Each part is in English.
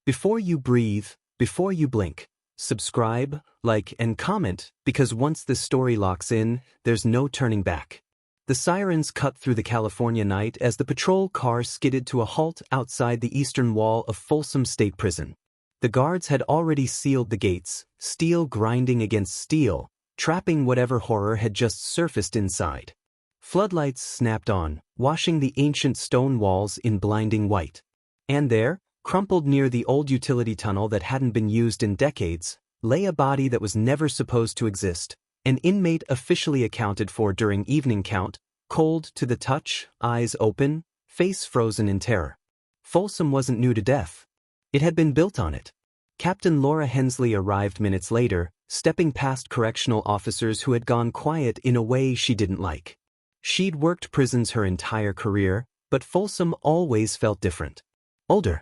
Before you breathe, before you blink, subscribe, like, and comment, because once this story locks in, there's no turning back. The sirens cut through the California night as the patrol car skidded to a halt outside the eastern wall of Folsom State Prison. The guards had already sealed the gates, steel grinding against steel, trapping whatever horror had just surfaced inside. Floodlights snapped on, washing the ancient stone walls in blinding white. And there, crumpled near the old utility tunnel that hadn't been used in decades, lay a body that was never supposed to exist, an inmate officially accounted for during evening count, cold to the touch, eyes open, face frozen in terror. Folsom wasn't new to death. It had been built on it. Captain Laura Hensley arrived minutes later, stepping past correctional officers who had gone quiet in a way she didn't like. She'd worked prisons her entire career, but Folsom always felt different. Older.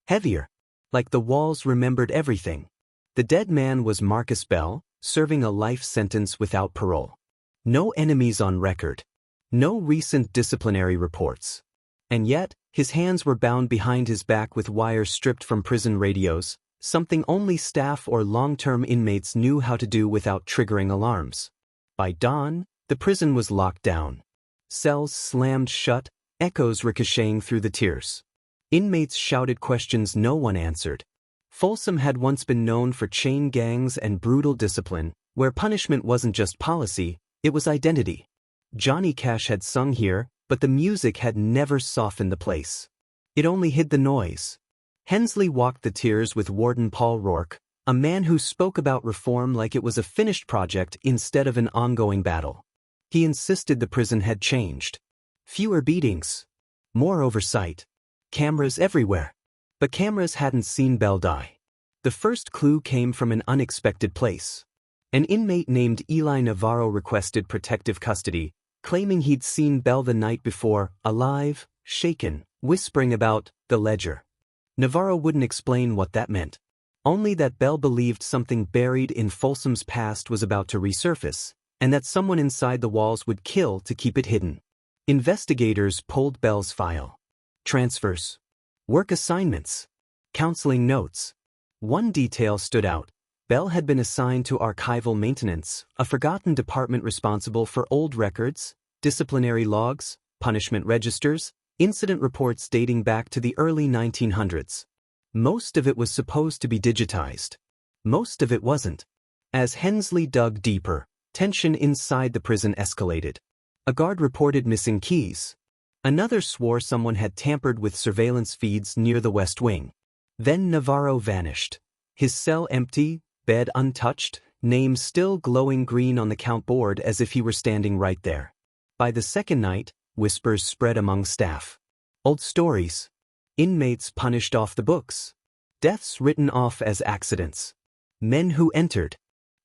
Heavier. Like the walls remembered everything. The dead man was Marcus Bell, serving a life sentence without parole. No enemies on record. No recent disciplinary reports. And yet, his hands were bound behind his back with wires stripped from prison radios, something only staff or long-term inmates knew how to do without triggering alarms. By dawn, the prison was locked down. Cells slammed shut, echoes ricocheting through the tiers. Inmates shouted questions no one answered. Folsom had once been known for chain gangs and brutal discipline, where punishment wasn't just policy, it was identity. Johnny Cash had sung here, but the music had never softened the place. It only hid the noise. Hensley walked the tiers with Warden Paul Rourke, a man who spoke about reform like it was a finished project instead of an ongoing battle. He insisted the prison had changed. Fewer beatings. More oversight. Cameras everywhere. But cameras hadn't seen Bell die. The first clue came from an unexpected place. An inmate named Eli Navarro requested protective custody, claiming he'd seen Bell the night before, alive, shaken, whispering about the ledger. Navarro wouldn't explain what that meant. Only that Bell believed something buried in Folsom's past was about to resurface, and that someone inside the walls would kill to keep it hidden. Investigators pulled Bell's file. Transfers. Work assignments. Counseling notes. One detail stood out. Bell had been assigned to archival maintenance, a forgotten department responsible for old records, disciplinary logs, punishment registers, incident reports dating back to the early 1900s. Most of it was supposed to be digitized. Most of it wasn't. As Hensley dug deeper, tension inside the prison escalated. A guard reported missing keys. Another swore someone had tampered with surveillance feeds near the West Wing. Then Navarro vanished. His cell empty, bed untouched, name still glowing green on the count board as if he were standing right there. By the second night, whispers spread among staff. Old stories. Inmates punished off the books. Deaths written off as accidents. Men who entered.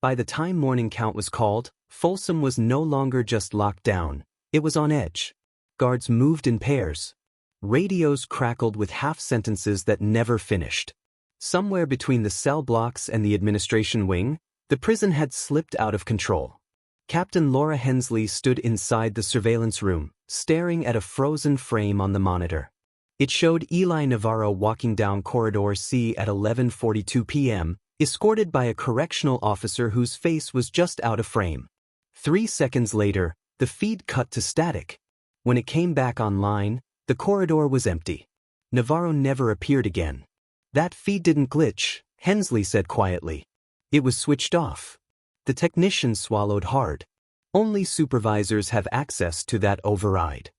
By the time morning count was called, Folsom was no longer just locked down. It was on edge. Guards moved in pairs. Radios crackled with half-sentences that never finished. Somewhere between the cell blocks and the administration wing, the prison had slipped out of control. Captain Laura Hensley stood inside the surveillance room, staring at a frozen frame on the monitor. It showed Eli Navarro walking down Corridor C at 11:42 p.m., escorted by a correctional officer whose face was just out of frame. 3 seconds later, the feed cut to static. When it came back online, the corridor was empty. Navarro never appeared again. That feed didn't glitch, Hensley said quietly. It was switched off. The technician swallowed hard. Only supervisors have access to that override.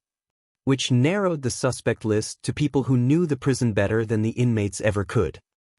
Which narrowed the suspect list to people who knew the prison better than the inmates ever could.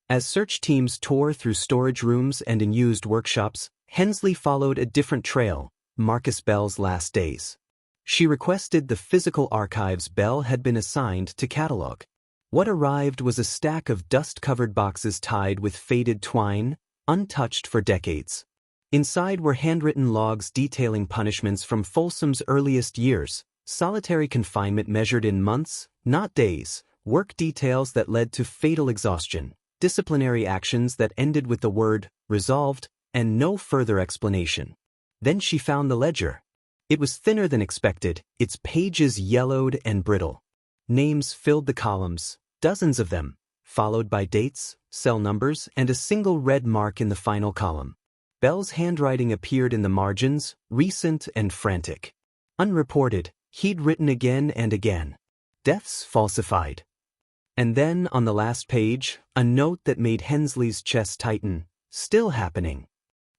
As search teams tore through storage rooms and in used workshops, Hensley followed a different trail, Marcus Bell's last days. She requested the physical archives Bell had been assigned to catalog. What arrived was a stack of dust-covered boxes tied with faded twine, untouched for decades. Inside were handwritten logs detailing punishments from Folsom's earliest years, solitary confinement measured in months, not days, work details that led to fatal exhaustion, disciplinary actions that ended with the word, resolved, and no further explanation. Then she found the ledger. It was thinner than expected, its pages yellowed and brittle. Names filled the columns, dozens of them, followed by dates, cell numbers, and a single red mark in the final column. Bell's handwriting appeared in the margins, recent and frantic. Unreported, he'd written again and again. Deaths falsified. And then, on the last page, a note that made Hensley's chest tighten. Still happening.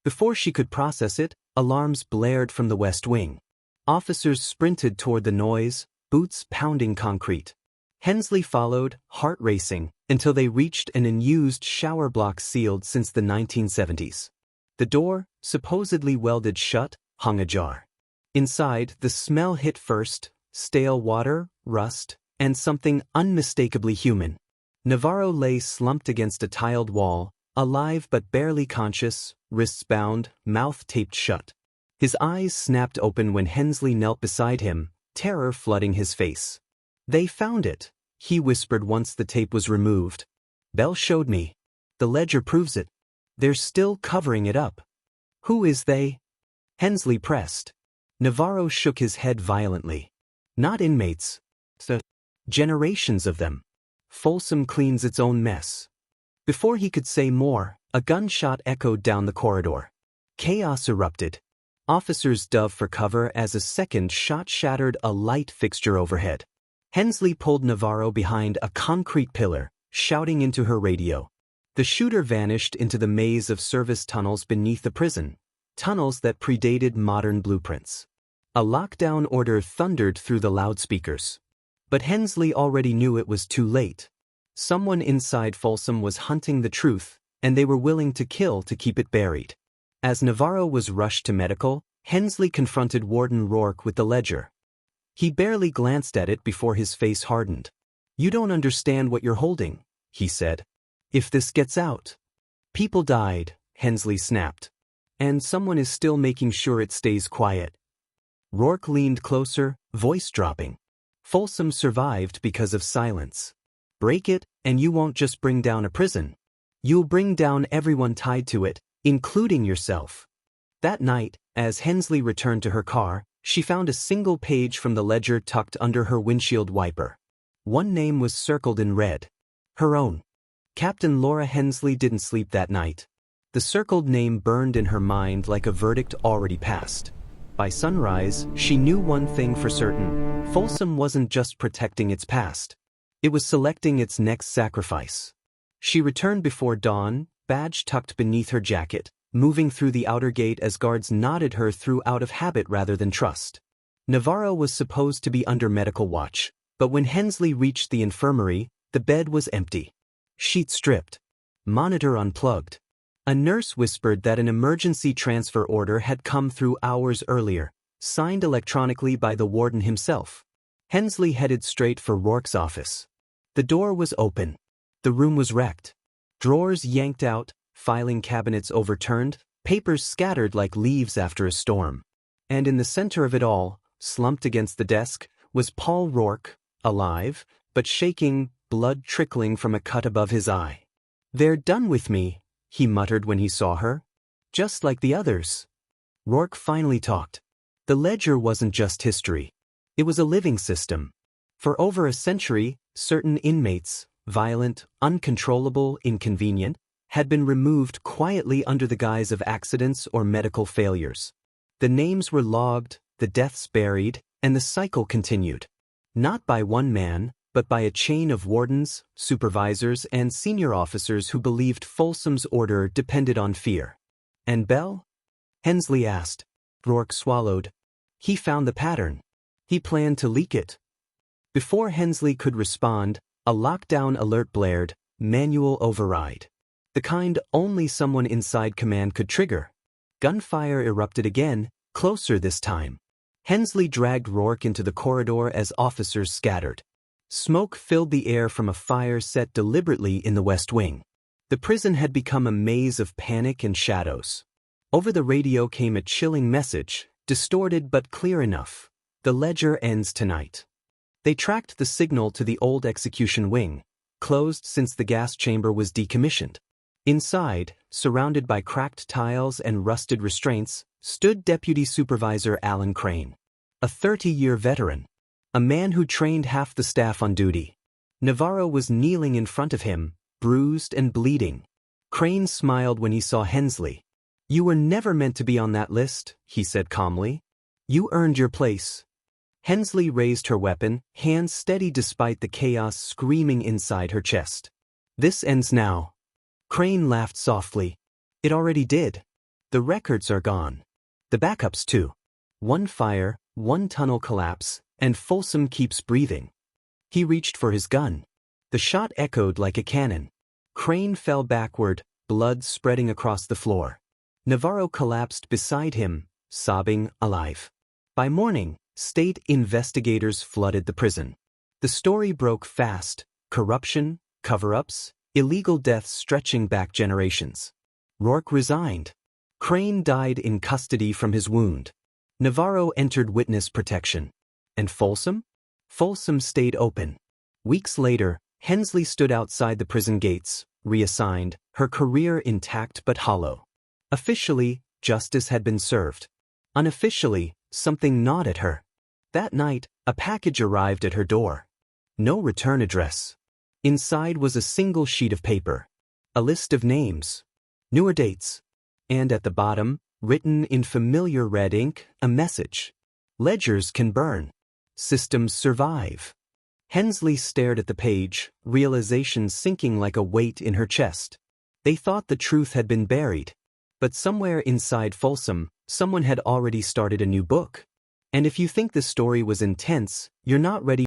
Before she could process it, alarms blared from the West Wing. Officers sprinted toward the noise, boots pounding concrete. Hensley followed, heart racing, until they reached an unused shower block sealed since the 1970s. The door, supposedly welded shut, hung ajar. Inside, the smell hit first: stale water, rust, and something unmistakably human. Navarro lay slumped against a tiled wall, alive but barely conscious, wrists bound, mouth taped shut. His eyes snapped open when Hensley knelt beside him, terror flooding his face. "They found it," he whispered once the tape was removed. "Bell showed me. The ledger proves it. They're still covering it up." "Who is they?" Hensley pressed. Navarro shook his head violently. "Not inmates. Generations of them. Folsom cleans its own mess." Before he could say more, a gunshot echoed down the corridor. Chaos erupted. Officers dove for cover as a second shot shattered a light fixture overhead. Hensley pulled Navarro behind a concrete pillar, shouting into her radio. The shooter vanished into the maze of service tunnels beneath the prison, tunnels that predated modern blueprints. A lockdown order thundered through the loudspeakers. But Hensley already knew it was too late. Someone inside Folsom was hunting the truth, and they were willing to kill to keep it buried. As Navarro was rushed to medical, Hensley confronted Warden Rourke with the ledger. He barely glanced at it before his face hardened. "You don't understand what you're holding," he said. "If this gets out." "People died," Hensley snapped. "And someone is still making sure it stays quiet." Rourke leaned closer, voice dropping. "Folsom survived because of silence. Break it, and you won't just bring down a prison. You'll bring down everyone tied to it, including yourself." That night, as Hensley returned to her car, she found a single page from the ledger tucked under her windshield wiper. One name was circled in red. Her own. Captain Laura Hensley didn't sleep that night. The circled name burned in her mind like a verdict already passed. By sunrise, she knew one thing for certain: Folsom wasn't just protecting its past. It was selecting its next sacrifice. She returned before dawn, badge tucked beneath her jacket, moving through the outer gate as guards nodded her through out of habit rather than trust. Navarro was supposed to be under medical watch, but when Hensley reached the infirmary, the bed was empty. Sheet stripped. Monitor unplugged. A nurse whispered that an emergency transfer order had come through hours earlier, signed electronically by the warden himself. Hensley headed straight for Rourke's office. The door was open. The room was wrecked. Drawers yanked out, filing cabinets overturned, papers scattered like leaves after a storm. And in the center of it all, slumped against the desk, was Paul Rourke, alive, but shaking, blood trickling from a cut above his eye. "They're done with me," he muttered when he saw her. "Just like the others." Rourke finally talked. The ledger wasn't just history. It was a living system. For over a century, certain inmates, violent, uncontrollable, inconvenient, had been removed quietly under the guise of accidents or medical failures. The names were logged, the deaths buried, and the cycle continued. Not by one man, but by a chain of wardens, supervisors, and senior officers who believed Folsom's order depended on fear. "And Bell?" Hensley asked. Rourke swallowed. "He found the pattern. He planned to leak it." Before Hensley could respond, a lockdown alert blared, manual override. The kind only someone inside command could trigger. Gunfire erupted again, closer this time. Hensley dragged Rourke into the corridor as officers scattered. Smoke filled the air from a fire set deliberately in the West Wing. The prison had become a maze of panic and shadows. Over the radio came a chilling message, distorted but clear enough. "The ledger ends tonight." They tracked the signal to the old execution wing, closed since the gas chamber was decommissioned. Inside, surrounded by cracked tiles and rusted restraints, stood Deputy Supervisor Alan Crane, a 30-year veteran, a man who trained half the staff on duty. Navarro was kneeling in front of him, bruised and bleeding. Crane smiled when he saw Hensley. "You were never meant to be on that list," he said calmly. "You earned your place." Hensley raised her weapon, hands steady despite the chaos screaming inside her chest. "This ends now." Crane laughed softly. "It already did. The records are gone. The backups too. One fire, one tunnel collapse, and Folsom keeps breathing." He reached for his gun. The shot echoed like a cannon. Crane fell backward, blood spreading across the floor. Navarro collapsed beside him, sobbing, alive. By morning, state investigators flooded the prison. The story broke fast: corruption, cover-ups, illegal deaths stretching back generations. Rourke resigned. Crane died in custody from his wound. Navarro entered witness protection. And Folsom? Folsom stayed open. Weeks later, Hensley stood outside the prison gates, reassigned, her career intact but hollow. Officially, justice had been served. Unofficially, something gnawed at her. That night, a package arrived at her door. No return address. Inside was a single sheet of paper. A list of names. Newer dates. And at the bottom, written in familiar red ink, a message. "Ledgers can burn. Systems survive." Hensley stared at the page, realization sinking like a weight in her chest. They thought the truth had been buried. But somewhere inside Folsom, someone had already started a new book. And if you think the story was intense, you're not ready